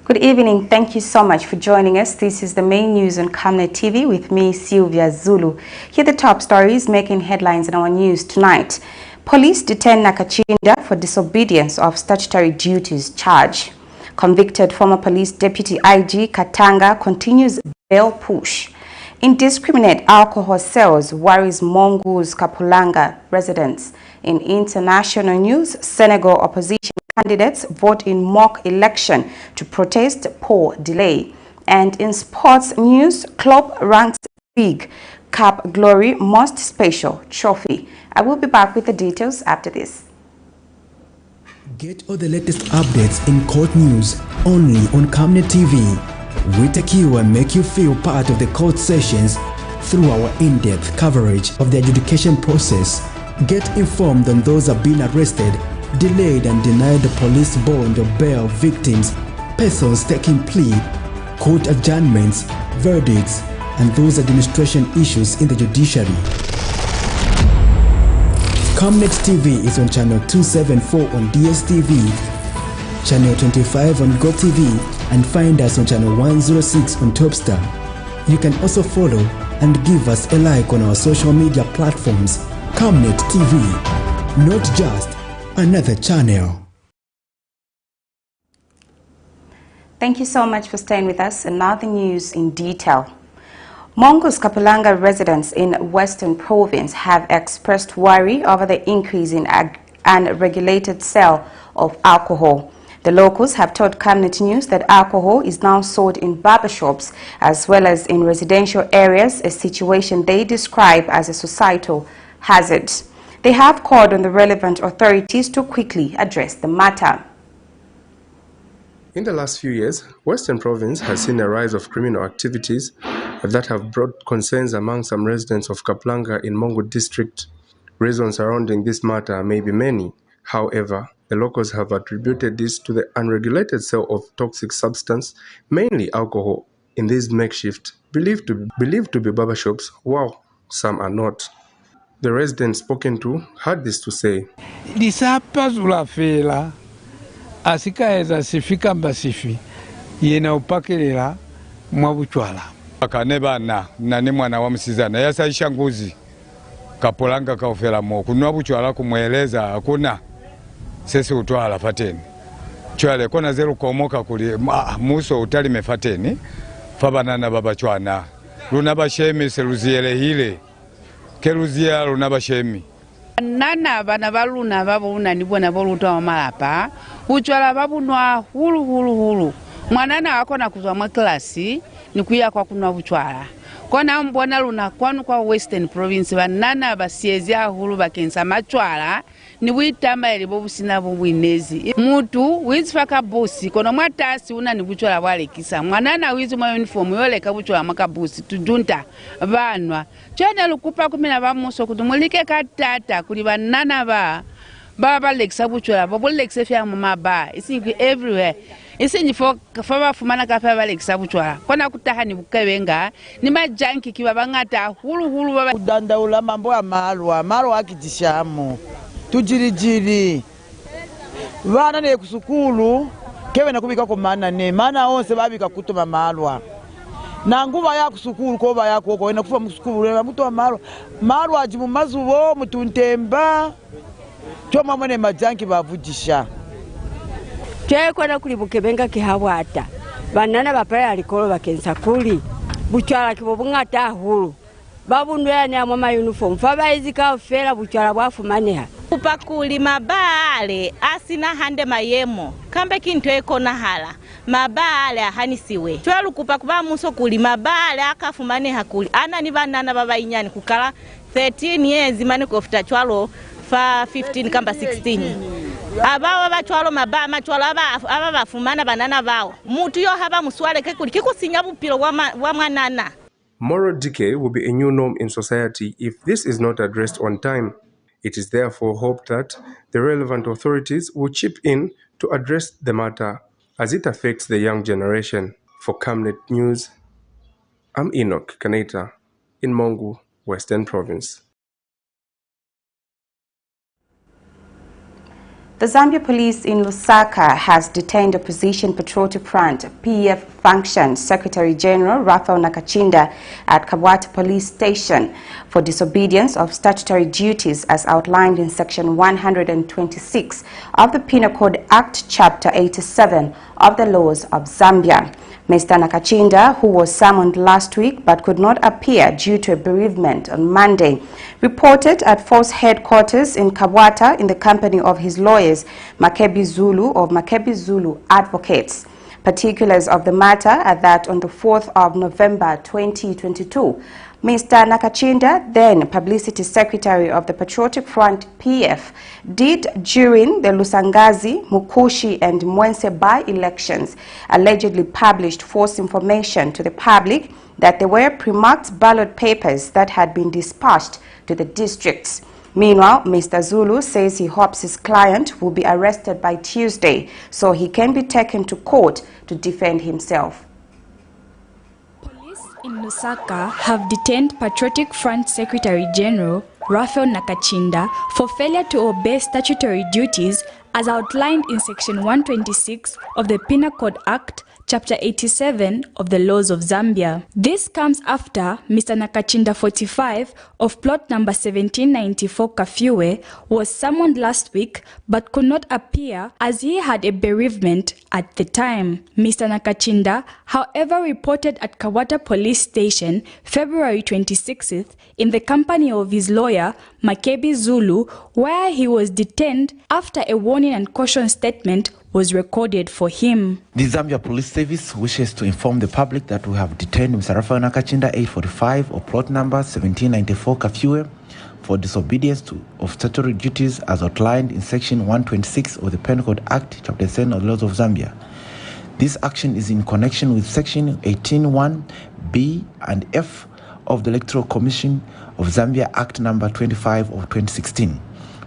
Good evening. Thank you so much for joining us. This is the main news on Camnet TV with me, Sylvia Zulu. Here are the top stories making headlines in our news tonight. Police detain NAKACINDA for disobedience of statutory duties charge. Convicted former police deputy IG Katanga continues bail push. Indiscriminate alcohol sales worries MONGU'S KAPULANGA residents. In international news, Senegal opposition candidates vote in mock election to protest poor delay. And in sports news, KLOPP ranks big Cup Glory most special trophy. I will be back with the details after this. Get all the latest updates in court news only on Camnet TV. We take you and make you feel part of the court sessions through our in-depth coverage of the adjudication process. Get informed on those who have been arrested, delayed and denied the police bond or bail victims, persons taking plea, court adjournments, verdicts, and those administration issues in the judiciary. Camnet TV is on channel 274 on DSTV, channel 25 on GoTV, and find us on channel 106 on Topstar. You can also follow and give us a like on our social media platforms. Camnet TV, not just another channel. Thank you so much for staying with us. And now the news in detail. MONGU'S KAPULANGA residents in Western Province have expressed worry over the increase in unregulated sale of alcohol. The locals have told Camnet News that alcohol is now sold in barbershops as well as in residential areas, a situation they describe as a societal hazard. They have called on the relevant authorities to quickly address the matter. In the last few years, Western Province has seen a rise of criminal activities that have brought concerns among some residents of KAPULANGA in MONGU district. Reasons surrounding this matter may be many. However, the locals have attributed this to the unregulated sale of toxic substance, mainly alcohol, in these makeshift, believed to be barbershops, while some are not. The residents spoken to had this to say. Lisapazulafela asikaeza sifika mbasifi yena upakelela mwabuchwala akanebana nani mwana wa msizana yasaisha nguzi KAPULANGA kaufela mo kunwa buchwala kumweleza hakuna sesi utwala fateni chwale kona zero komoka kuli muso utali mefateni fabanana babachwana lunabashemi seluziele hile keluzia lunabashemi nana bana baluna babuna nibona boluta wa malapa uchwala babunwa hulu mwanana wako na kuzwa mwa klasi nikuya kwa kunwa uchwala kona mbona luna kwanu kwa Western Province banana basiezia hulu bakensa machwala ni witamba elibo busina bubwinezi mutu wizifaka bosi kono mwatasi una ni buchwala walekisa mwanana wizi mwa uniform yoleka buchwala maka bosi tujunta banwa chana lukupa kumina bamuso kutumulike katata kuli banana baba lekisa buchwala babo lekisa fya mama ba isi everywhere isi nifo faba fumana kafa balekisa buchwala kona kutahani bukebenga ni majanki kiba bangata hulu baba kudandaula mambo ya marwa akijishamu tujirijiri vana ne kusukulu kewe na kubika ko mana onse babika kutuma malwa na nguva ya kusukulu ko ba yako ko ena kufa musukulu muto malwa ajimu mazubo mutuntemba choma mwene majanki bavujisha cheko na kuli bukebenga kihabwata banana bapaya alikolo bakensa kuli buchwala kibobungata hulu babunwe ni amama uniform faba izika fera buchwala bwafumaneha upakuli mabale asina hande mayemo kambe kintu eko na hala mabale ahanisiwe chwalu kupakuba muso kuli mabale akafumane hakuli ana ni banana baba inyani kukala 13 years mane kofita chwalo fa 15 kamba 16 abawa bachwalo mabama chwalo aba bafumana banana bawo mutu yo haba muswale kekuli kikusinya bupilo wa mwanana. Moral decay will be a new norm in society if this is not addressed on time. It is therefore hoped that the relevant authorities will chip in to address the matter as it affects the young generation. For Camnet News, I'm Enoch Kaneta in MONGU, Western Province. The Zambia police in Lusaka has detained Opposition Patriotic Front PF Function Secretary General Rafael NAKACINDA at Kabwata Police Station for disobedience of statutory duties as outlined in Section 126 of the Penal Code Act, Chapter 87 of the laws of Zambia. Mr. NAKACINDA, who was summoned last week but could not appear due to a bereavement on Monday, reported at Force Headquarters in Kabwata in the company of his lawyers, Makebi Zulu of Makebi Zulu Advocates. Particulars of the matter are that on the 4th of November 2022, Mr. NAKACINDA, then Publicity Secretary of the Patriotic Front PF, did during the Lusangazi, Mukushi and Mwense by-elections allegedly published false information to the public that there were pre-marked ballot papers that had been dispatched to the districts. Meanwhile, Mr. Zulu says he hopes his client will be arrested by Tuesday so he can be taken to court to defend himself. In Lusaka have detained Patriotic Front Secretary General Rafael NAKACINDA for failure to obey statutory duties as outlined in Section 126 of the Penal Code Act, Chapter 87 of the laws of Zambia. This comes after Mr. NAKACINDA 45 of plot number 1794 Kafue was summoned last week but could not appear as he had a bereavement at the time. Mr. NAKACINDA, however, reported at Kabwata Police Station February 26th in the company of his lawyer Makebi Zulu, where he was detained after a warning and caution statement was recorded for him. The Zambia Police Service wishes to inform the public that we have detained Mr. Rafael NAKACINDA 845 of plot number 1794 Kafue for disobedience of statutory duties as outlined in Section 126 of the Penal Code Act, Chapter 7 of the laws of Zambia. This action is in connection with Section 18(1)(b) and (f) of the Electoral Commission of Zambia Act number 25 of 2016.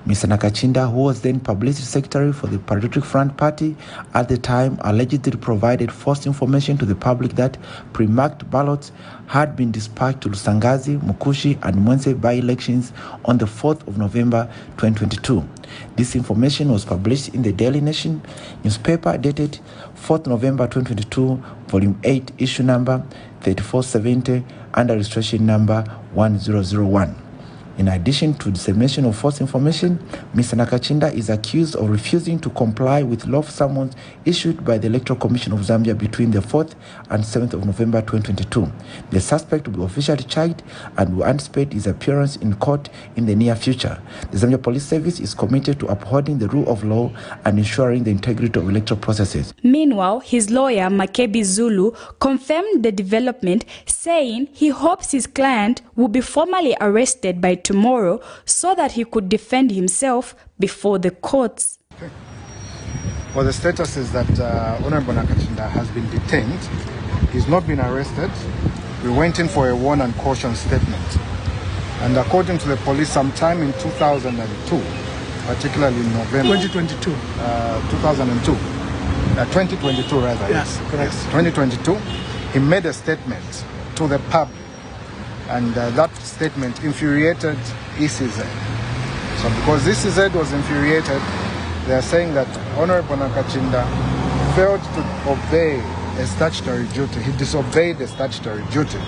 Mr. NAKACINDA, who was then Publicity Secretary for the Patriotic Front Party at the time, allegedly provided false information to the public that pre-marked ballots had been dispatched to Lusangazi, Mukushi and Mwense by-elections on the 4th of November 2022. This information was published in the Daily Nation newspaper dated 4th November 2022, Volume 8, Issue Number 3470, under Registration Number 1001. In addition to dissemination of false information, Mr. NAKACINDA is accused of refusing to comply with lawful summons issued by the Electoral Commission of Zambia between the 4th and 7th of November 2022. The suspect will be officially charged and will anticipate his appearance in court in the near future. The Zambia Police Service is committed to upholding the rule of law and ensuring the integrity of electoral processes. Meanwhile, his lawyer, Makebi Zulu, confirmed the development, saying he hopes his client will be formally arrested by tomorrow so that he could defend himself before the courts. Okay. Well, the status is that Honorable NAKACINDA has been detained. He's not been arrested. We went in for a warn and caution statement. And according to the police, sometime in 2002, particularly in November 2022. 2022 rather. Yes, correct. Yes, 2022, he made a statement to the public. And that statement infuriated ECZ. So because ECZ was infuriated, they are saying that Honorable NAKACINDA failed to obey a statutory duty. He disobeyed the statutory duty.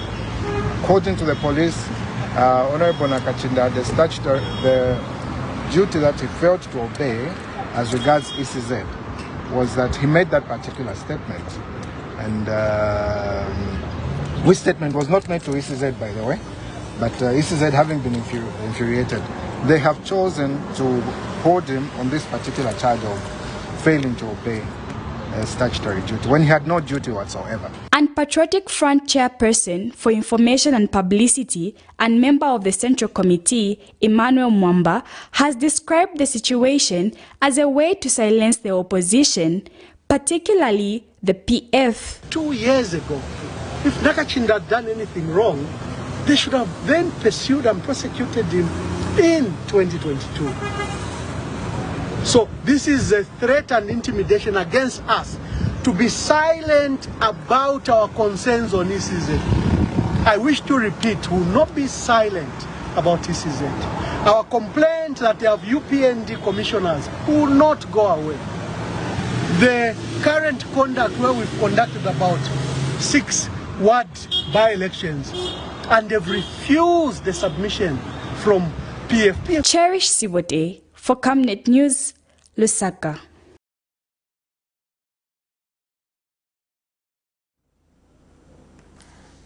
According to the police, Honorable NAKACINDA, the duty that he failed to obey as regards ECZ was that he made that particular statement. And which statement was not made to ECZ, by the way, but ECZ having been infuriated, they have chosen to hold him on this particular charge of failing to obey statutory duty when he had no duty whatsoever. And Patriotic Front Chairperson for Information and Publicity and member of the Central Committee, Emmanuel Mwamba, has described the situation as a way to silence the opposition, particularly the PF. 2 years ago, if NAKACINDA had done anything wrong, they should have then pursued and prosecuted him in 2022. So this is a threat and intimidation against us to be silent about our concerns on ECZ. I wish to repeat, we will not be silent about ECZ. Our complaint that they have UPND commissioners will not go away. The current conduct where we've conducted about 6 ward by-elections and they've refused the submission from PFP. Cherish Sibote for Camnet News, Lusaka.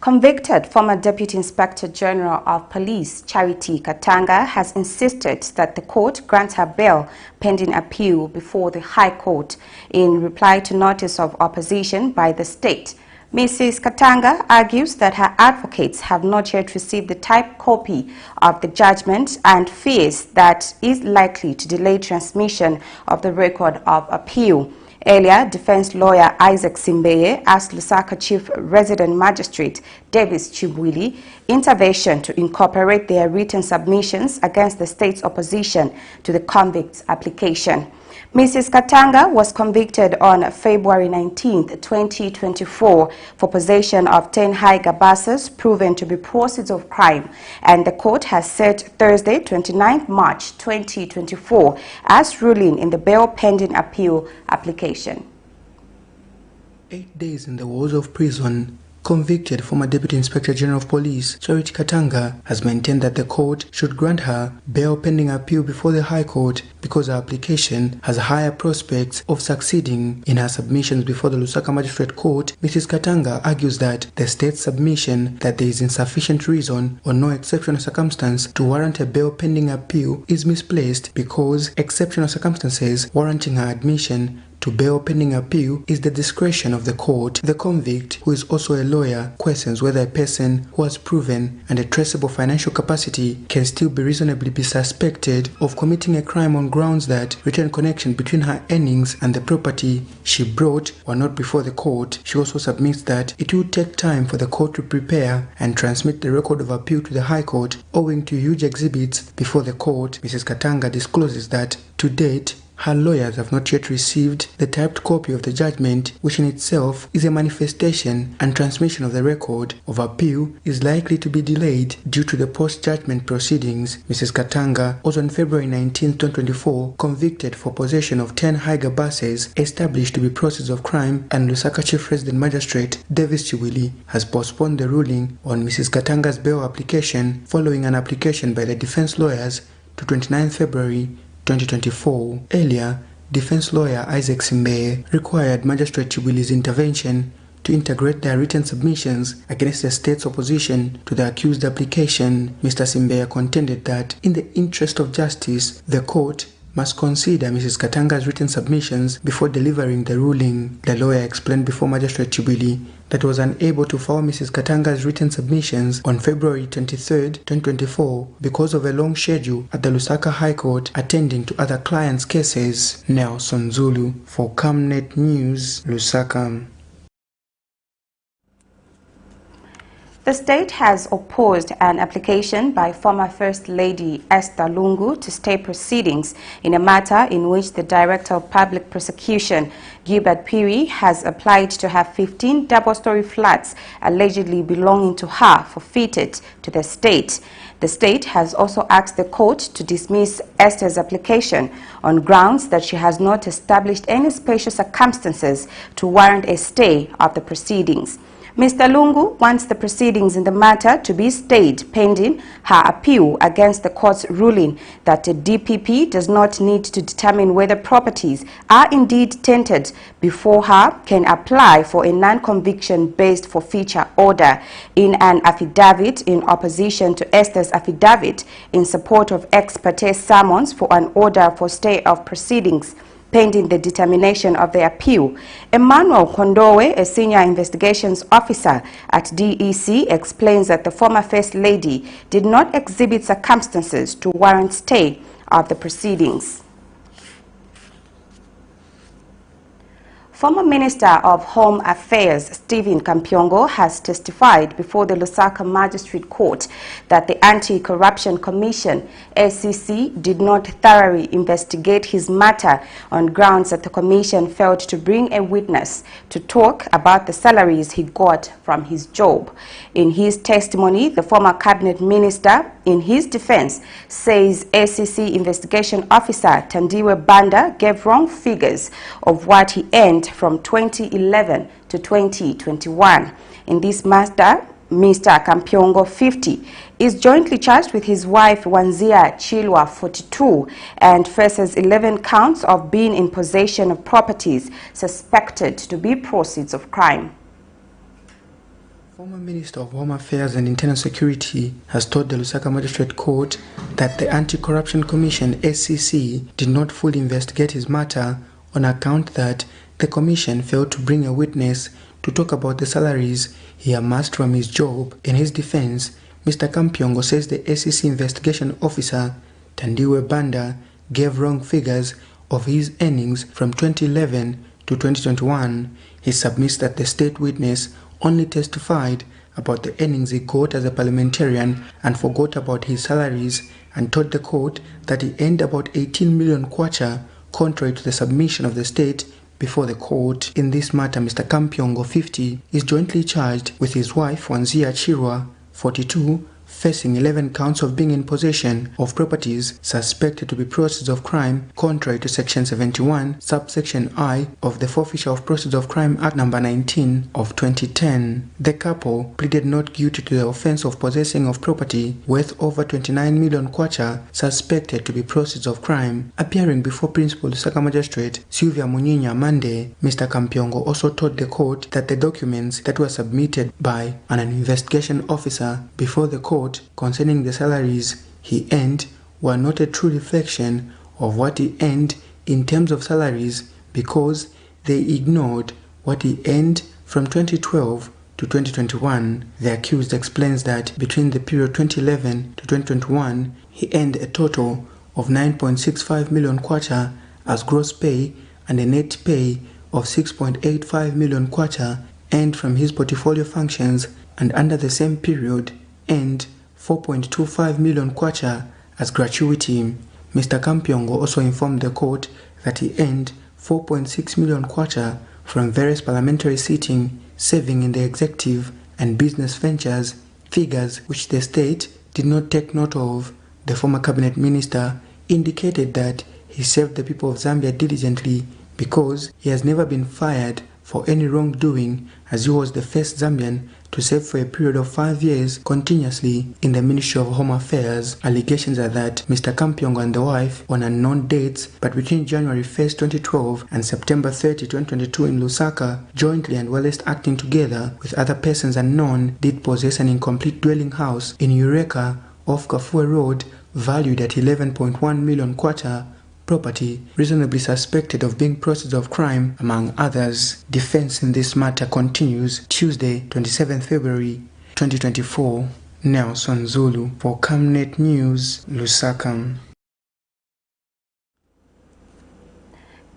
Convicted former Deputy Inspector General of Police Charity Katanga has insisted that the court grants her bail pending appeal before the High Court in reply to notice of opposition by the state. Mrs. Katanga argues that her advocates have not yet received the typed copy of the judgment and fears that is likely to delay transmission of the record of appeal. Earlier, defense lawyer Isaac Simbeye asked Lusaka Chief Resident Magistrate Davis Chibwili intervention to incorporate their written submissions against the state's opposition to the convict's application. Mrs. Katanga was convicted on February 19, 2024 for possession of 10 high gabasas proven to be proceeds of crime, and the court has set Thursday, 29 March 2024 as ruling in the bail pending appeal application. 8 days in the walls of prison, convicted former Deputy Inspector General of Police Charity Katanga has maintained that the court should grant her bail pending appeal before the High Court because her application has higher prospects of succeeding. In her submissions before the Lusaka Magistrate Court, Mrs. Katanga argues that the state's submission that there is insufficient reason or no exceptional circumstance to warrant a bail pending appeal is misplaced because exceptional circumstances warranting her admission to bail pending appeal is the discretion of the court. The convict, who is also a lawyer, questions whether a person who has proven and a traceable financial capacity can still be reasonably be suspected of committing a crime on grounds that written connection between her earnings and the property she brought were not before the court. She also submits that it will take time for the court to prepare and transmit the record of appeal to the High Court owing to huge exhibits before the court. Mrs. Katanga discloses that to date, her lawyers have not yet received the typed copy of the judgment, which in itself is a manifestation, and transmission of the record of appeal is likely to be delayed due to the post-judgment proceedings. Mrs. Katanga was on February 19, 2024 convicted for possession of 10 higher buses established to be proceeds of crime, and Lusaka Chief Resident Magistrate Davis Chiwili has postponed the ruling on Mrs. Katanga's bail application following an application by the defense lawyers to 29 February 2024. Earlier, defense lawyer Isaac Simbeye required Magistrate Chibuli's intervention to integrate their written submissions against the state's opposition to the accused application. Mr. Simbeye contended that in the interest of justice, the court must consider Mrs. Katanga's written submissions before delivering the ruling. The lawyer explained before Magistrate Chibuli that he was unable to file Mrs. Katanga's written submissions on February 23, 2024 because of a long schedule at the Lusaka High Court attending to other clients' cases. Nelson Zulu for Camnet News, Lusaka. The state has opposed an application by former First Lady Esther Lungu to stay proceedings in a matter in which the Director of Public Prosecution, Gilbert Piri, has applied to have 15 double-story flats allegedly belonging to her forfeited to the state. The state has also asked the court to dismiss Esther's application on grounds that she has not established any special circumstances to warrant a stay of the proceedings. Mr. Lungu wants the proceedings in the matter to be stayed pending her appeal against the court's ruling that the DPP does not need to determine whether properties are indeed tainted before her can apply for a non-conviction-based forfeiture order. In an affidavit in opposition to Esther's affidavit in support of ex parte summons for an order for stay of proceedings pending the determination of the appeal, Emmanuel Kondowe, a senior investigations officer at DEC, explains that the former First Lady did not exhibit circumstances to warrant stay of the proceedings. Former Minister of Home Affairs Stephen Kampyongo has testified before the Lusaka Magistrate Court that the Anti-Corruption Commission (ACC) did not thoroughly investigate his matter on grounds that the commission failed to bring a witness to talk about the salaries he got from his job. In his testimony, the former cabinet minister, in his defense, says ACC investigation officer Tandiwe Banda gave wrong figures of what he earned from 2011 to 2021. In this matter, Mr. Kampyongo, 50, is jointly charged with his wife Wanzia Chilwa, 42, and faces 11 counts of being in possession of properties suspected to be proceeds of crime. Former Minister of Home Affairs and Internal Security has told the Lusaka Magistrate Court that the Anti-Corruption Commission (ACC) did not fully investigate his matter on account that the commission failed to bring a witness to talk about the salaries he amassed from his job. In his defense, Mr. Kampyongo says the ACC investigation officer Tandiwe Banda gave wrong figures of his earnings from 2011 to 2021. He submits that the state witness only testified about the earnings he got as a parliamentarian and forgot about his salaries, and told the court that he earned about 18 million kwacha, contrary to the submission of the state before the court. In this matter, Mr. Kampyongo, 50, is jointly charged with his wife Wanzia Chilwa, 42, facing 11 counts of being in possession of properties suspected to be proceeds of crime, contrary to Section 71, subsection I of the Forfeiture of Proceeds of Crime Act No. 19 of 2010. The couple pleaded not guilty to the offense of possessing of property worth over 29 million kwacha suspected to be proceeds of crime. Appearing before Principal Lusaka Magistrate Sylvia Munyinya Monday, Mr. Kampyongo also told the court that the documents that were submitted by an investigation officer before the court concerning the salaries he earned were not a true reflection of what he earned in terms of salaries, because they ignored what he earned from 2012 to 2021. The accused explains that between the period 2011 to 2021, he earned a total of 9.65 million kwacha as gross pay and a net pay of 6.85 million kwacha earned from his portfolio functions, and under the same period earned 4.25 million kwacha as gratuity. Mr. Kampyongo also informed the court that he earned 4.6 million kwacha from various parliamentary sitting, serving in the executive and business ventures, figures which the state did not take note of. The former cabinet minister indicated that he served the people of Zambia diligently because he has never been fired for any wrongdoing, as he was the first Zambian to serve for a period of 5 years continuously in the Ministry of Home Affairs. Allegations are that Mr. Kampyongo and the wife, on unknown dates but between January 1st, 2012 and September 30, 2022 in Lusaka, jointly and whilst acting together with other persons unknown, did possess an incomplete dwelling house in Eureka off Kafue Road, valued at 11.1 million kwacha, property reasonably suspected of being proceeds of crime, among others. Defense in this matter continues. Tuesday, 27 February 2024. Nelson Zulu for Camnet News, Lusaka.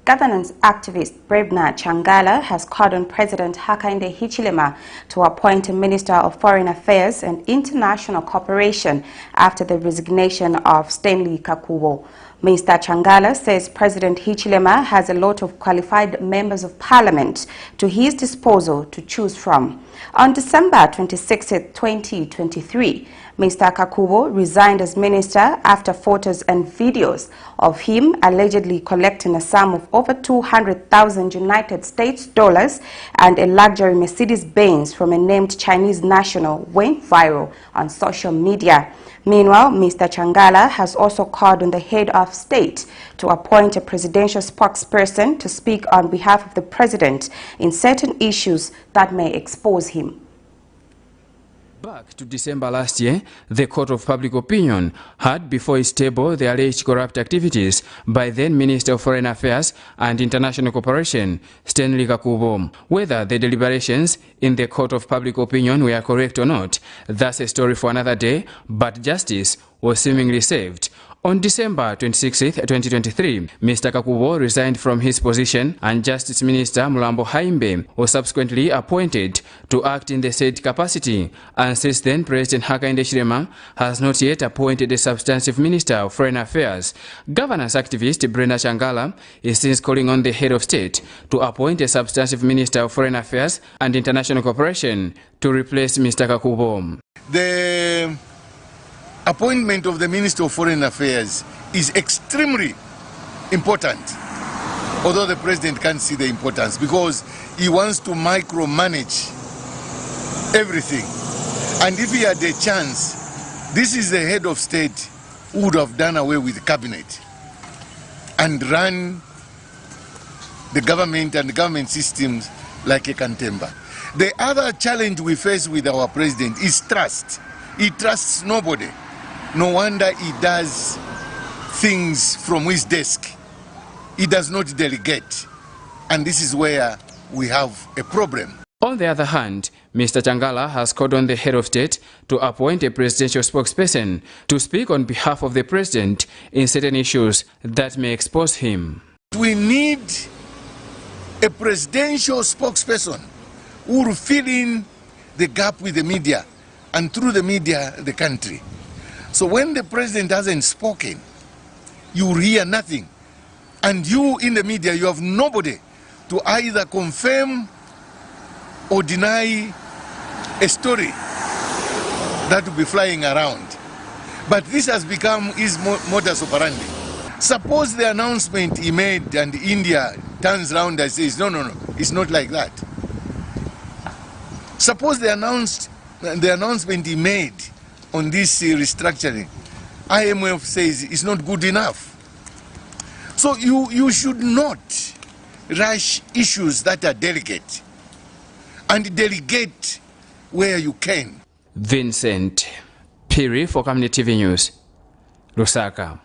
Governance activist Brebna Shangala has called on President Hakainde Hichilema to appoint a Minister of Foreign Affairs and International Cooperation after the resignation of Stanley Kakubo. Mr. Shangala says President Hichilema has a lot of qualified members of parliament to his disposal to choose from. On December 26, 2023, Mr. Kakubo resigned as minister after photos and videos of him allegedly collecting a sum of over 200,000 United States dollars and a luxury Mercedes-Benz from a named Chinese national went viral on social media. Meanwhile, Mr. Shangala has also called on the head of state to appoint a presidential spokesperson to speak on behalf of the president in certain issues that may expose him. Back to December last year, the Court of Public Opinion had before its table the alleged corrupt activities by then Minister of Foreign Affairs and International Cooperation, Stanley Kakubo. Whether the deliberations in the Court of Public Opinion were correct or not, that's a story for another day, but justice was seemingly saved. On December 26, 2023, Mr. Kakubo resigned from his position and Justice Minister Mulambo Haimbe was subsequently appointed to act in the said capacity, and since then President Hakainde Hichilema has not yet appointed a substantive Minister of Foreign Affairs. Governance activist Brenda Shangala is since calling on the head of state to appoint a substantive Minister of Foreign Affairs and International Cooperation to replace Mr. Kakubo. The appointment of the Minister of Foreign Affairs is extremely important, although the President can't see the importance because he wants to micromanage everything. And if he had a chance, this is the head of state who would have done away with the cabinet and run the government and the government systems like a cantemba. The other challenge we face with our president is trust. He trusts nobody. No wonder he does things from his desk. He does not delegate. And this is where we have a problem. On the other hand, Mr. Shangala has called on the head of state to appoint a presidential spokesperson to speak on behalf of the president in certain issues that may expose him. We need a presidential spokesperson who will fill in the gap with the media and through the media, the country. So when the president hasn't spoken, you hear nothing. And you in the media, you have nobody to either confirm or deny a story that will be flying around. But this has become his modus operandi. Suppose the announcement he made and India turns around and says, no, it's not like that. Suppose the announcement he made on this restructuring, IMF says it's not good enough. So you should not rush issues that are delicate, and delegate where you can. Vincent Piri for Camnet TV News, Lusaka.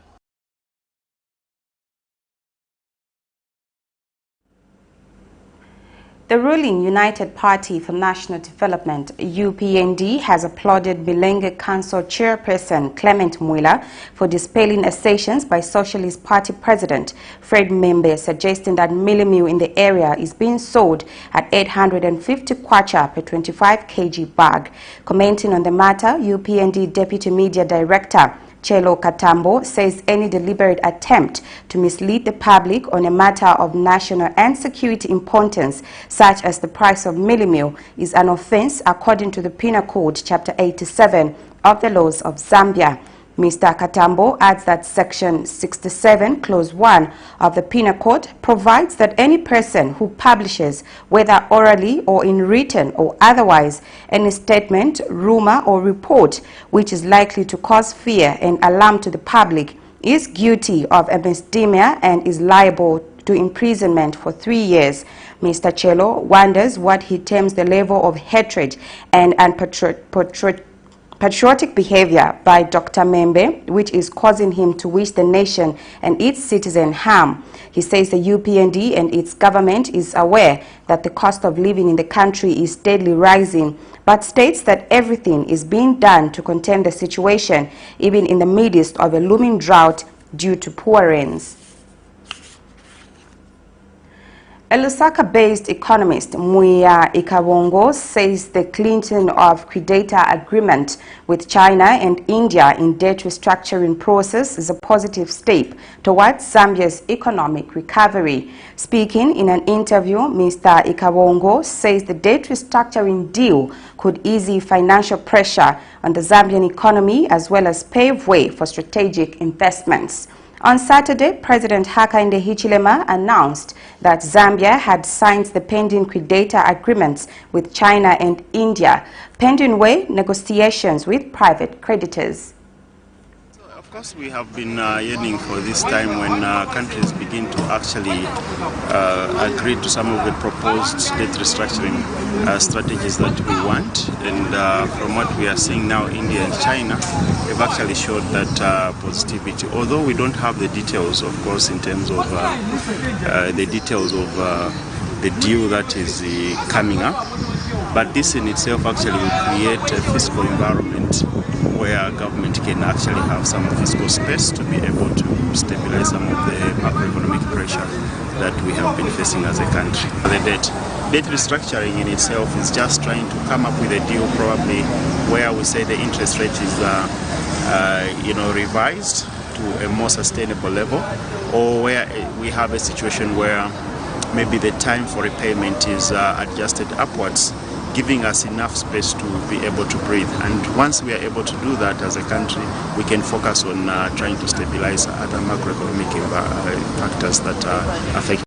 The ruling United Party for National Development, UPND, has applauded Bilenge Council Chairperson Clement Mwila for dispelling assertions by Socialist Party President Fred Membe suggesting that mealie meal in the area is being sold at 850 kwacha per 25 kg bag. Commenting on the matter, UPND Deputy Media Director Chelo Katambo says any deliberate attempt to mislead the public on a matter of national and security importance, such as the price of mealie meal, is an offense according to the Penal Code, Chapter 87 of the laws of Zambia. Mr. Katambo adds that Section 67, Clause 1 of the Penal Code provides that any person who publishes, whether orally or in written or otherwise, any statement, rumor or report which is likely to cause fear and alarm to the public is guilty of a misdemeanor and is liable to imprisonment for 3 years. Mr. Chelo wonders what he terms the level of hatred and patriotic behavior by Dr. Membe, which is causing him to wish the nation and its citizens harm. He says the UPND and its government is aware that the cost of living in the country is steadily rising, but states that everything is being done to contain the situation, even in the midst of a looming drought due to poor rains. A Lusaka-based economist, Muya Ikawongo, says the clinching of creditor agreement with China and India in debt restructuring process is a positive step towards Zambia's economic recovery. Speaking in an interview, Mr. Ikawongo says the debt restructuring deal could ease financial pressure on the Zambian economy as well as pave way for strategic investments. On Saturday, President Hakainde Hichilema announced that Zambia had signed the pending creditor agreements with China and India, pending way negotiations with private creditors. Of course, we have been yearning for this time when countries begin to actually agree to some of the proposed debt restructuring strategies that we want. And from what we are seeing now, India and China have actually showed that positivity. Although we don't have the details, of course, in terms of the details of the deal that is coming up. But this in itself actually will create a fiscal environment where government can actually have some fiscal space to be able to stabilize some of the macroeconomic pressure that we have been facing as a country. The debt restructuring in itself is just trying to come up with a deal probably where we say the interest rate is revised to a more sustainable level, or where we have a situation where maybe the time for repayment is adjusted upwards, giving us enough space to be able to breathe. And once we are able to do that as a country, we can focus on trying to stabilize other macroeconomic factors that affect.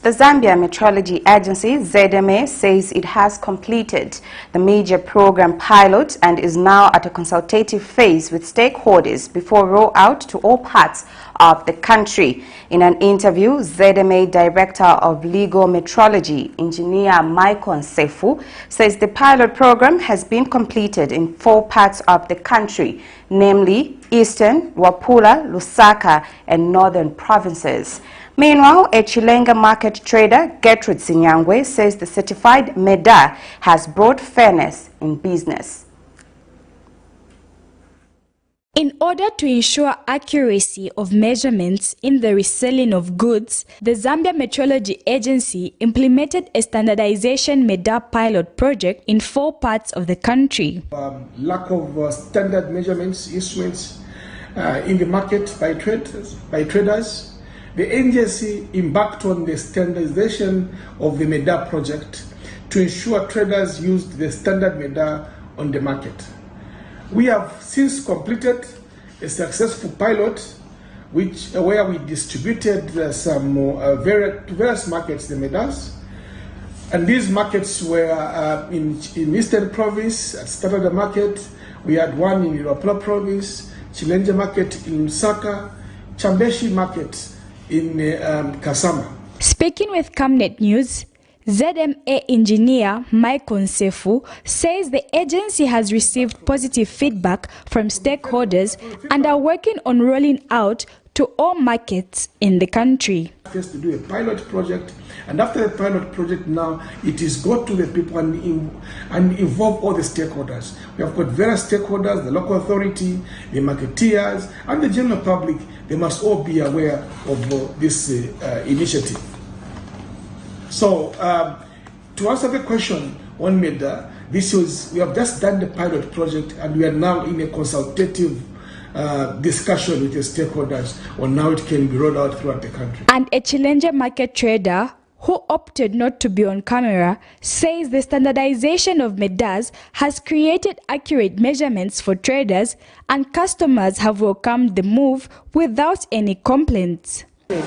The Zambia Metrology Agency, ZMA, says it has completed the major program pilot and is now at a consultative phase with stakeholders before rollout to all parts of the country. In an interview, ZMA Director of Legal Metrology, Engineer Michael Sefu, says the pilot program has been completed in 4 parts of the country, namely Eastern, Wapula, Lusaka, and Northern provinces. Meanwhile, a Chilenga market trader, Gertrude Sinyangwe, says the certified MEDA has brought fairness in business. In order to ensure accuracy of measurements in the reselling of goods, the Zambia Metrology Agency implemented a standardization MEDA pilot project in 4 parts of the country. Lack of standard measurements, instruments in the market by traders. The agency embarked on the standardization of the MEDA project to ensure traders used the standard MEDA on the market. We have since completed a successful pilot where we distributed some various markets, the MEDAs. And these markets were in Eastern Province, at Standard Market. We had one in Wapula Province, Chilenga Market in Lusaka, Chambeshi Market in Kasama. Speaking with Camnet News, ZMA engineer Michael Sefu says the agency has received positive feedback from stakeholders and are working on rolling out to all markets in the country. First to do a pilot project, and after the pilot project now it is go to the people and involve all the stakeholders. We have got various stakeholders, the local authority, the marketeers, and the general public. They must all be aware of this initiative. So to answer the question on MEDA, we have just done the pilot project and we are now in a consultative discussion with the stakeholders on how it can be rolled out throughout the country. And a Chilenga market trader who opted not to be on camera says the standardization of MEDAs has created accurate measurements for traders and customers have welcomed the move without any complaints. On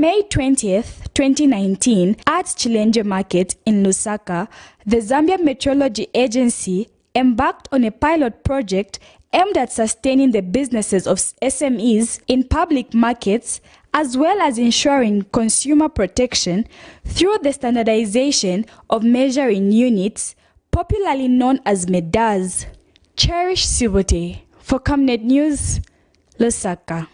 May 20th, 2019, at Chilenga Market in Lusaka, the Zambia Metrology Agency embarked on a pilot project aimed at sustaining the businesses of SMEs in public markets, as well as ensuring consumer protection through the standardization of measuring units, popularly known as MEDAs. Cherish Sibote for Camnet News, Lusaka.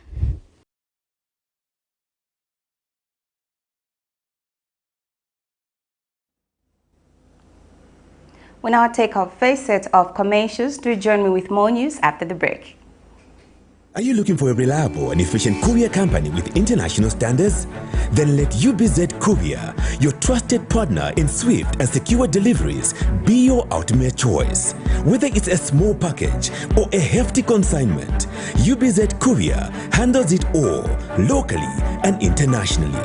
We now take our first set of commercials. Do join me with more news after the break. Are you looking for a reliable and efficient courier company with international standards? Then let UBZ Courier, your trusted partner in swift and secure deliveries, be your ultimate choice. Whether it's a small package or a hefty consignment, UBZ Courier handles it all, locally and internationally.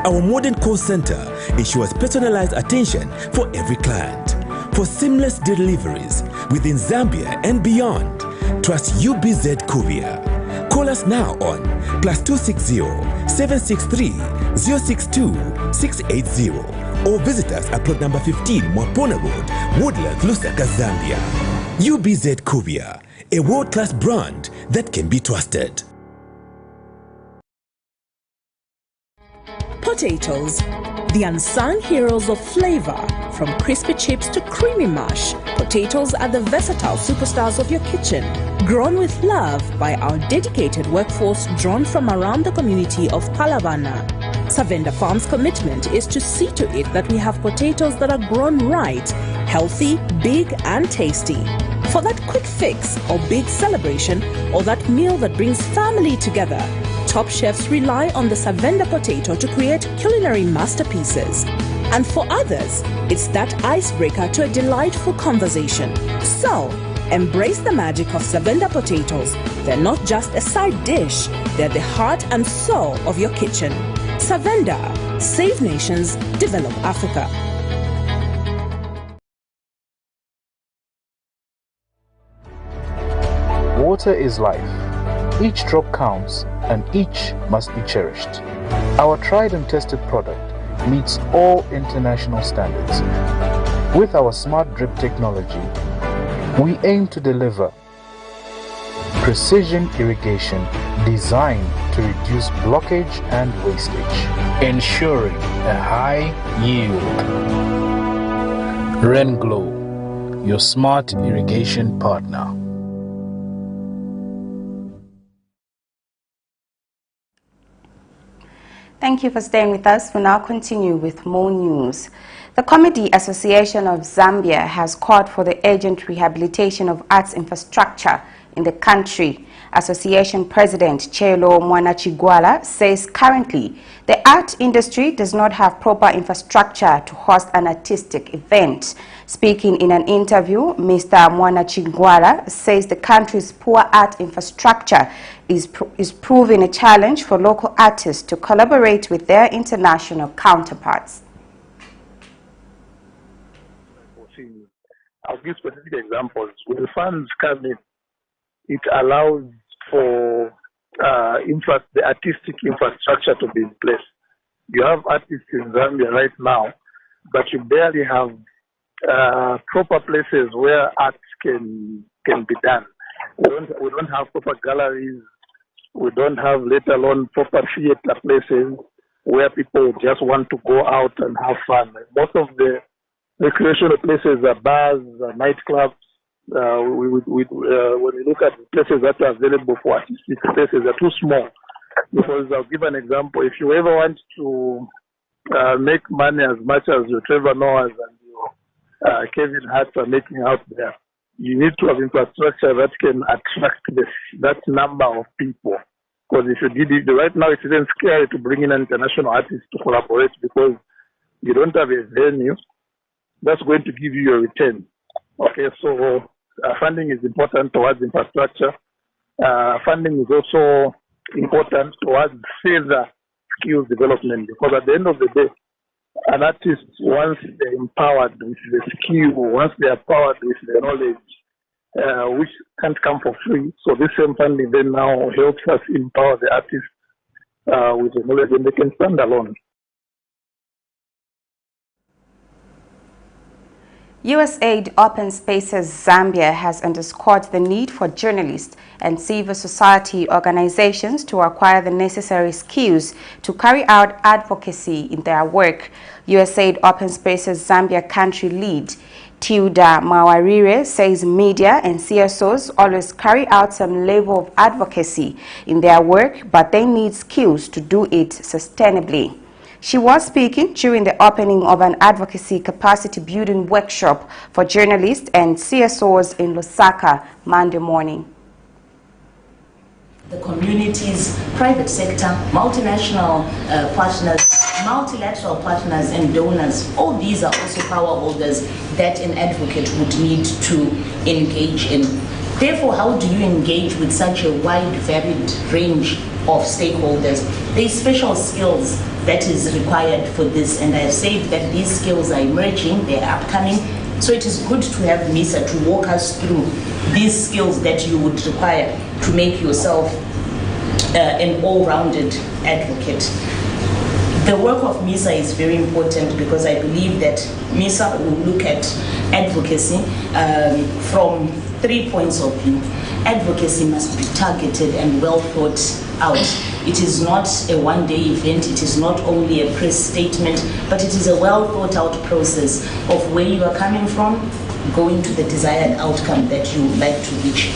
Our modern call center ensures personalized attention for every client. For seamless deliveries within Zambia and beyond, trust UBZ Courier. Call us now on +260 763 062 680 or visit us at plot number 15 Mwapona Road, Woodlands, Lusaka, Zambia. UBZ Courier, a world-class brand that can be trusted. Potatoes, the unsung heroes of flavor. From crispy chips to creamy mash, potatoes are the versatile superstars of your kitchen. Grown with love by our dedicated workforce drawn from around the community of Palavana. Savenda Farm's commitment is to see to it that we have potatoes that are grown right, healthy, big and tasty. For that quick fix or big celebration or that meal that brings family together, top chefs rely on the Savenda potato to create culinary masterpieces. And for others, it's that icebreaker to a delightful conversation. So, embrace the magic of Savenda potatoes. They're not just a side dish, they're the heart and soul of your kitchen. Savenda, save nations, develop Africa. Water is life. Each drop counts and each must be cherished. Our tried and tested product meets all international standards. With our smart drip technology, we aim to deliver precision irrigation designed to reduce blockage and wastage, ensuring a high yield. RenGlow, your smart irrigation partner. Thank you for staying with us. We'll now continue with more news. The Comedy Association of Zambia has called for the urgent rehabilitation of arts infrastructure in the country. Association President Chelo Mwanachigwala says currently the art industry does not have proper infrastructure to host an artistic event. Speaking in an interview, Mr. Mwanachigwala says the country's poor art infrastructure is proving a challenge for local artists to collaborate with their international counterparts. I'll give specific examples. When funds come in, it allows for the artistic infrastructure to be in place. You have artists in Zambia right now, but you barely have proper places where art can be done. We don't have proper galleries. We don't have, let alone, proper theater places where people just want to go out and have fun. Most of the recreational places are bars, nightclubs. When we look at places that are available for artistic places, they're too small. Because I'll give an example. If you ever want to make money as much as your Trevor Noahs and your Kevin Hart's are making out there, you need to have infrastructure that can attract that number of people. Because if you did it right now, it's even scary to bring in an international artist to collaborate because you don't have a venue that's going to give you a return. Okay, so funding is important towards infrastructure. Funding is also important towards further skills development because at the end of the day, an artist, once they're empowered with the skill, once they're empowered with the knowledge, which can't come for free. So this same funding then now helps us empower the artist with the knowledge and they can stand alone. USAID Open Spaces Zambia has underscored the need for journalists and civil society organizations to acquire the necessary skills to carry out advocacy in their work. USAID Open Spaces Zambia country lead Tilda Mawarire says media and CSOs always carry out some level of advocacy in their work, but they need skills to do it sustainably. She was speaking during the opening of an advocacy capacity building workshop for journalists and CSOs in Lusaka Monday morning. The communities, private sector, multinational partners, multilateral partners and donors, all these are also power holders that an advocate would need to engage in. Therefore, how do you engage with such a wide, varied range of stakeholders? There are special skills that is required for this, and I have said that these skills are emerging, they are upcoming. So it is good to have MISA to walk us through these skills that you would require to make yourself an all-rounded advocate. The work of MISA is very important because I believe that MISA will look at advocacy from 3 points of view. Advocacy must be targeted and well thought out. It is not a one-day event. It is not only a press statement, but it is a well-thought-out process of where you are coming from, going to the desired outcome that you would like to reach.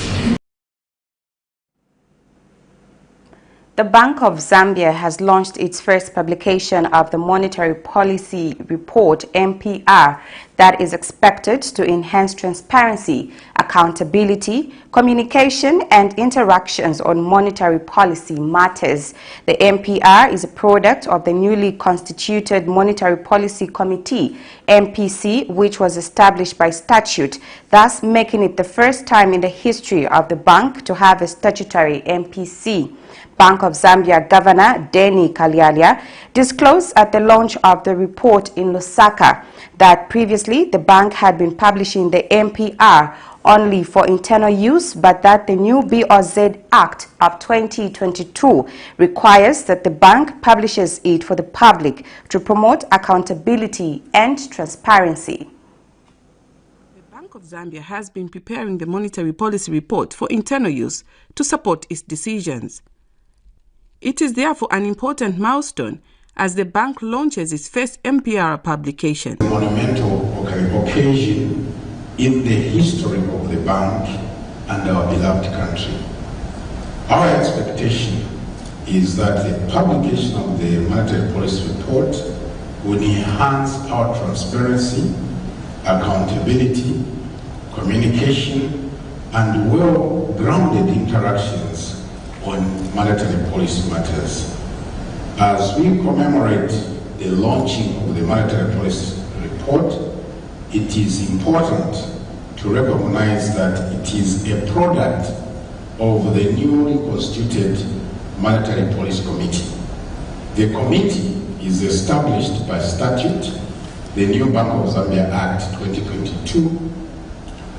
The Bank of Zambia has launched its first publication of the Monetary Policy Report, MPR, that is expected to enhance transparency, accountability, communication, and interactions on monetary policy matters. The MPR is a product of the newly constituted Monetary Policy Committee, MPC, which was established by statute, thus making it the first time in the history of the bank to have a statutory MPC. Bank of Zambia Governor Denny Kalialia disclosed at the launch of the report in Lusaka that previously the bank had been publishing the MPR only for internal use, but that the new BOZ Act of 2022 requires that the bank publishes it for the public to promote accountability and transparency. The Bank of Zambia has been preparing the Monetary Policy Report for internal use to support its decisions. It is therefore an important milestone as the bank launches its first MPR publication. A monumental occasion in the history of the bank and our beloved country. Our expectation is that the publication of the Monetary Policy Report will enhance our transparency, accountability, communication, and well-grounded interactions on monetary policy matters. As we commemorate the launching of the Monetary Policy Report, it is important to recognize that it is a product of the newly constituted Monetary Policy Committee. The committee is established by statute, the new Bank of Zambia Act 2022.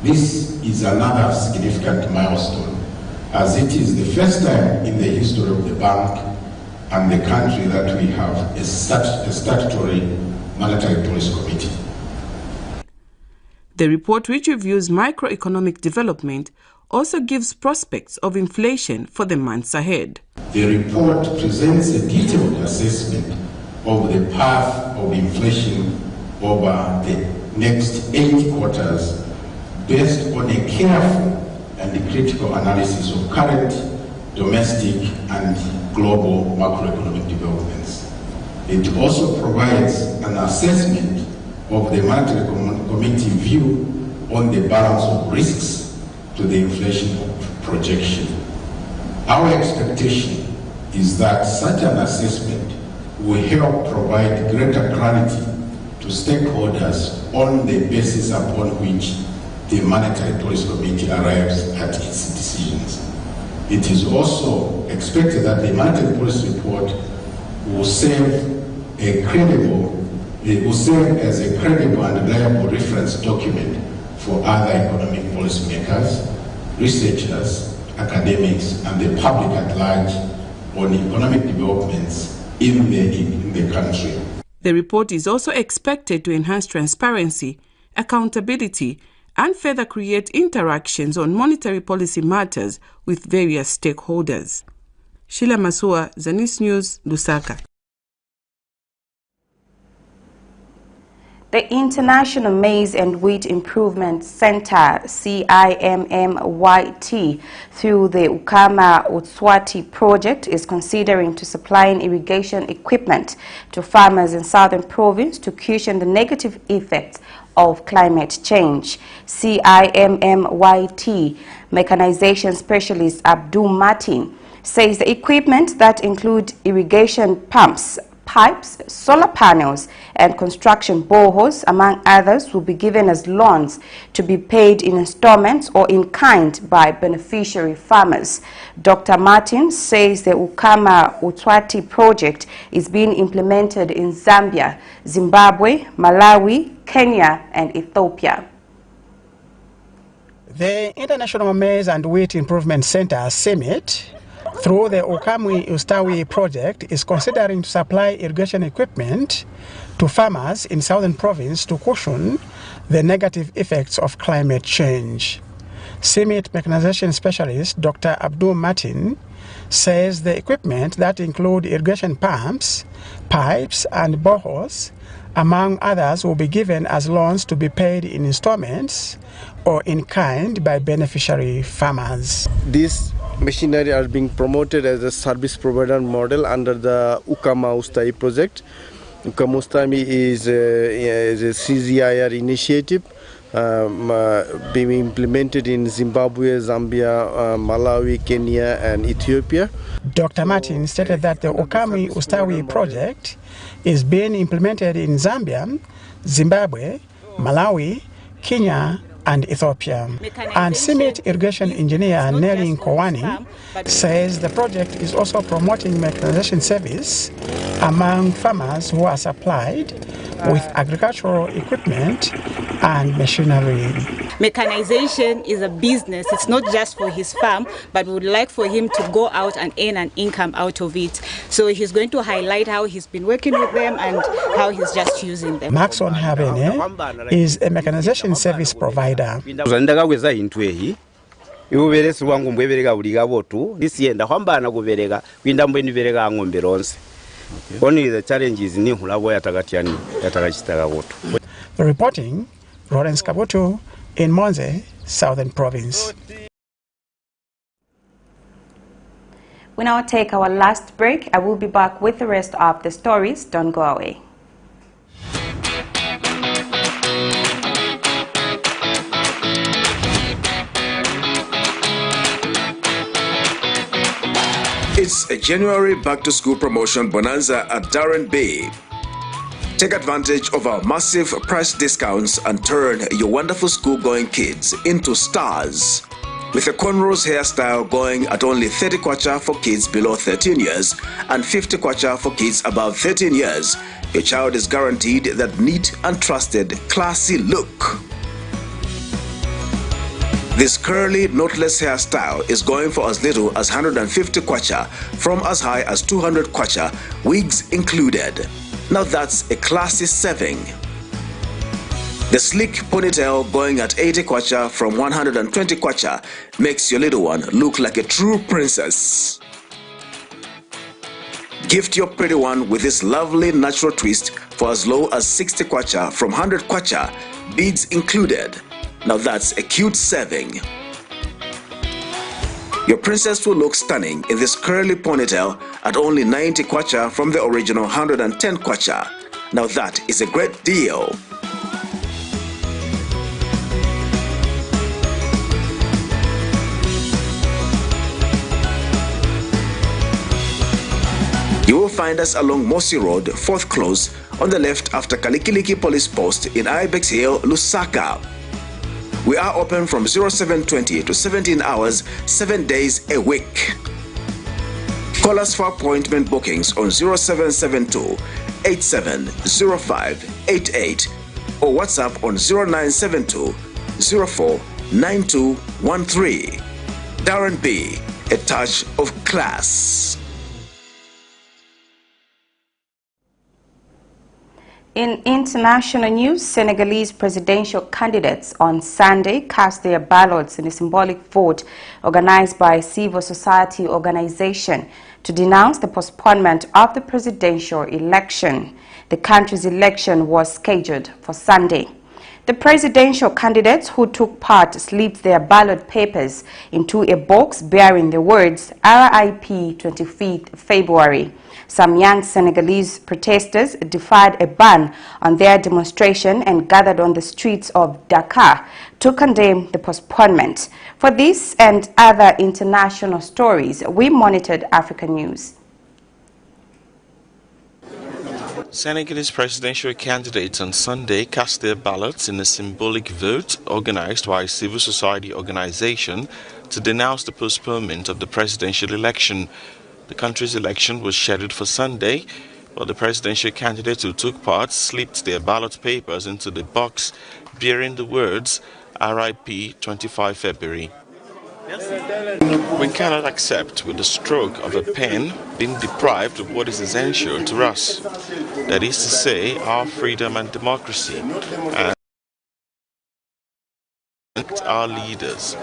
This is another significant milestone, as it is the first time in the history of the bank and the country that we have a statutory monetary policy committee. The report, which reviews microeconomic development, also gives prospects of inflation for the months ahead. The report presents a detailed assessment of the path of inflation over the next 8 quarters based on a careful and critical analysis of current, domestic, and global macroeconomic developments. It also provides an assessment of the Monetary Committee view on the balance of risks to the inflation projection. Our expectation is that such an assessment will help provide greater clarity to stakeholders on the basis upon which the Monetary Policy Committee arrives at its decisions. It is also expected that the Monetary Policy Report will serve as a credible and reliable reference document for other economic policymakers, researchers, academics, and the public at large on economic developments in the country. The report is also expected to enhance transparency, accountability, and further create interactions on monetary policy matters with various stakeholders. Sheila Masua, Zanis News, Lusaka. The International Maize and Wheat Improvement Center, CIMMYT, through the Ukama-Utswati project, is considering to supplying irrigation equipment to farmers in Southern Province to cushion the negative effects of climate change. CIMMYT mechanization specialist Abdul Martin says the equipment that include irrigation pumps, pipes, solar panels, and construction boreholes, among others, will be given as loans to be paid in installments or in kind by beneficiary farmers. Dr. Martin says the Ukama-Utswati project is being implemented in Zambia, Zimbabwe, Malawi, Kenya, and Ethiopia. The International Maize and Wheat Improvement Center, CIMMYT, through the Ukama-Utswati project, is considering to supply irrigation equipment to farmers in Southern Province to cushion the negative effects of climate change. CIMMYT mechanization specialist Dr. Abdul Martin says the equipment that include irrigation pumps, pipes and boreholes, among others, will be given as loans to be paid in installments or in kind by beneficiary farmers. This machinery are being promoted as a service provider model under the UKAMA-USTAI project. UKAMA-USTAI is a CZIR initiative being implemented in Zimbabwe, Zambia, Malawi, Kenya and Ethiopia. Dr. Martin stated that the UKAMA-USTAI project is being implemented in Zambia, Zimbabwe, Malawi, Kenya and Ethiopia. And CIMIT irrigation engineer Nelly Nkowani says the project is also promoting mechanization service among farmers who are supplied with agricultural equipment and machinery. Mechanization is a business. It's not just for his farm, but we would like for him to go out and earn an income out of it. So he's going to highlight how he's been working with them and how he's just using them. Maxon Habene is a mechanization service provider. iuveresi wangu mbwevereka uliga votu lisienda kwambana kuvereka kwinda mbweni vereka ng'ombe ronse. Only the challenges ni hulabo yatakatiani yatakachitaka votu. Reporting Lawrence Kabutu in Monze, Southern Province. We now take our last break. I will be back with the rest of the stories. Don't go away. It's a January back-to-school promotion bonanza at Darren B. Take advantage of our massive price discounts and turn your wonderful school-going kids into stars. With a cornrows hairstyle going at only 30 kwacha for kids below 13 years and 50 kwacha for kids above 13 years, your child is guaranteed that neat and trusted, classy look. This curly, knotless hairstyle is going for as little as 150 kwacha from as high as 200 kwacha, wigs included. Now that's a classy saving. The sleek ponytail going at 80 kwacha from 120 kwacha makes your little one look like a true princess. Gift your pretty one with this lovely natural twist for as low as 60 kwacha from 100 kwacha, beads included. Now that's a cute saving. Your princess will look stunning in this curly ponytail at only 90 kwacha from the original 110 kwacha. Now that is a great deal. You will find us along Mosi Road, 4th Close, on the left after Kalikiliki Police Post in Ibex Hill, Lusaka. We are open from 0720 to 17 hours, 7 days a week. Call us for appointment bookings on 0772 870588 or WhatsApp on 0972 04 9213. Darren B, a touch of class. In international news, Senegalese presidential candidates on Sunday cast their ballots in a symbolic vote organized by a civil society organization to denounce the postponement of the presidential election. The country's election was scheduled for Sunday. The presidential candidates who took part slipped their ballot papers into a box bearing the words RIP 25th February. Some young Senegalese protesters defied a ban on their demonstration and gathered on the streets of Dakar to condemn the postponement. For this and other international stories, we monitored African News. Senegalese presidential candidates on Sunday cast their ballots in a symbolic vote organized by a civil society organization to denounce the postponement of the presidential election. The country's election was scheduled for Sunday, but the presidential candidates who took part slipped their ballot papers into the box bearing the words RIP 25 February. We cannot accept with the stroke of a pen being deprived of what is essential to us, that is to say, our freedom and democracy. And our leaders.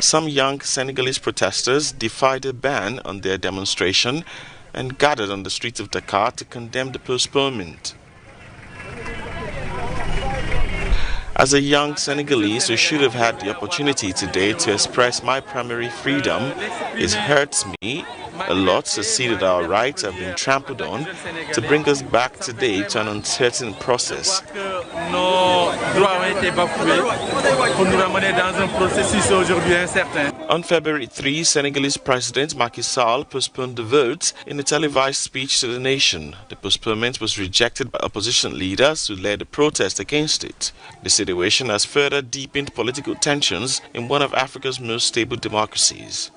Some young Senegalese protesters defied a ban on their demonstration and gathered on the streets of Dakar to condemn the postponement. As a young Senegalese who should have had the opportunity today to express my primary freedom, it hurts me a lot to see that our rights have been trampled on to bring us back today to an uncertain process. On February 3, Senegalese President Macky Sall postponed the vote in a televised speech to the nation. The postponement was rejected by opposition leaders who led a protest against it. The situation has further deepened political tensions in one of Africa's most stable democracies.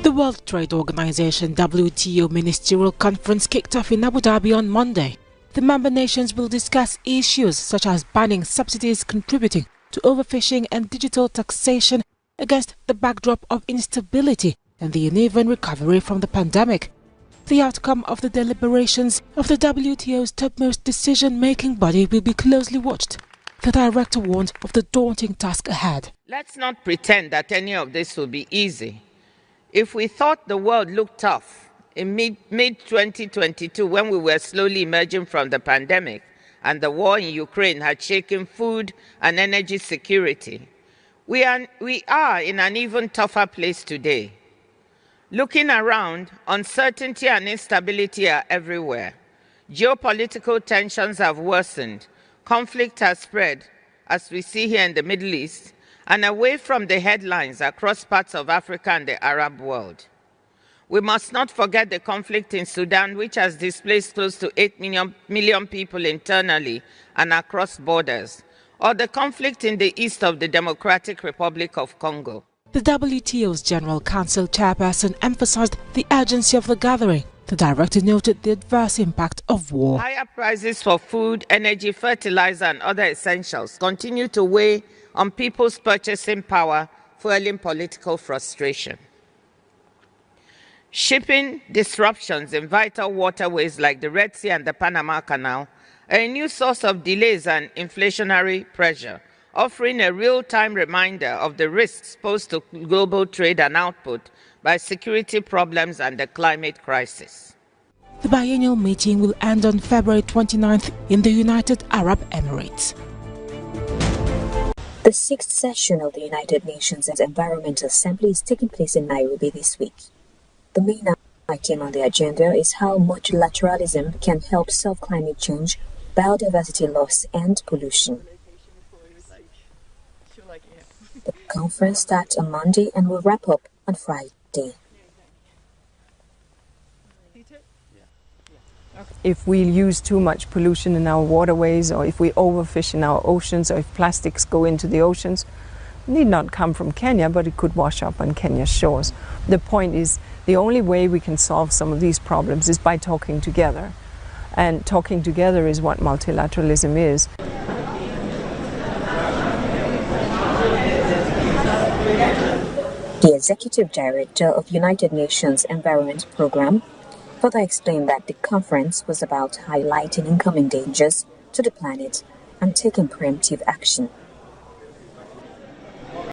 The World Trade Organization WTO Ministerial Conference kicked off in Abu Dhabi on Monday. The member nations will discuss issues such as banning subsidies contributing to overfishing and digital taxation against the backdrop of instability and the uneven recovery from the pandemic. The outcome of the deliberations of the WTO's topmost decision-making body will be closely watched. The director warned of the daunting task ahead. Let's not pretend that any of this will be easy. If we thought the world looked tough in mid-2022 when we were slowly emerging from the pandemic and the war in Ukraine had shaken food and energy security, we are in an even tougher place today. Looking around, uncertainty and instability are everywhere. Geopolitical tensions have worsened. Conflict has spread, as we see here in the Middle East, and away from the headlines across parts of Africa and the Arab world. We must not forget the conflict in Sudan, which has displaced close to 8 million people internally and across borders, or the conflict in the east of the Democratic Republic of Kongo. The WTO's General Council chairperson emphasized the urgency of the gathering. The director noted the adverse impact of war. Higher prices for food, energy, fertilizer, and other essentials continue to weigh on people's purchasing power, fueling political frustration. Shipping disruptions in vital waterways like the Red Sea and the Panama Canal are a new source of delays and inflationary pressure, offering a real-time reminder of the risks posed to global trade and output by security problems and the climate crisis. The biennial meeting will end on February 29th in the United Arab Emirates. The 6th session of the United Nations Environment Assembly is taking place in Nairobi this week. The main item on the agenda is how multilateralism can help solve climate change, biodiversity loss, and pollution. The conference starts on Monday and will wrap up on Friday. If we use too much pollution in our waterways, or if we overfish in our oceans, or if plastics go into the oceans, it need not come from Kenya, but it could wash up on Kenya's shores. The point is, the only way we can solve some of these problems is by talking together. And talking together is what multilateralism is. The Executive Director of United Nations Environment Programme further explained that the conference was about highlighting incoming dangers to the planet and taking preemptive action.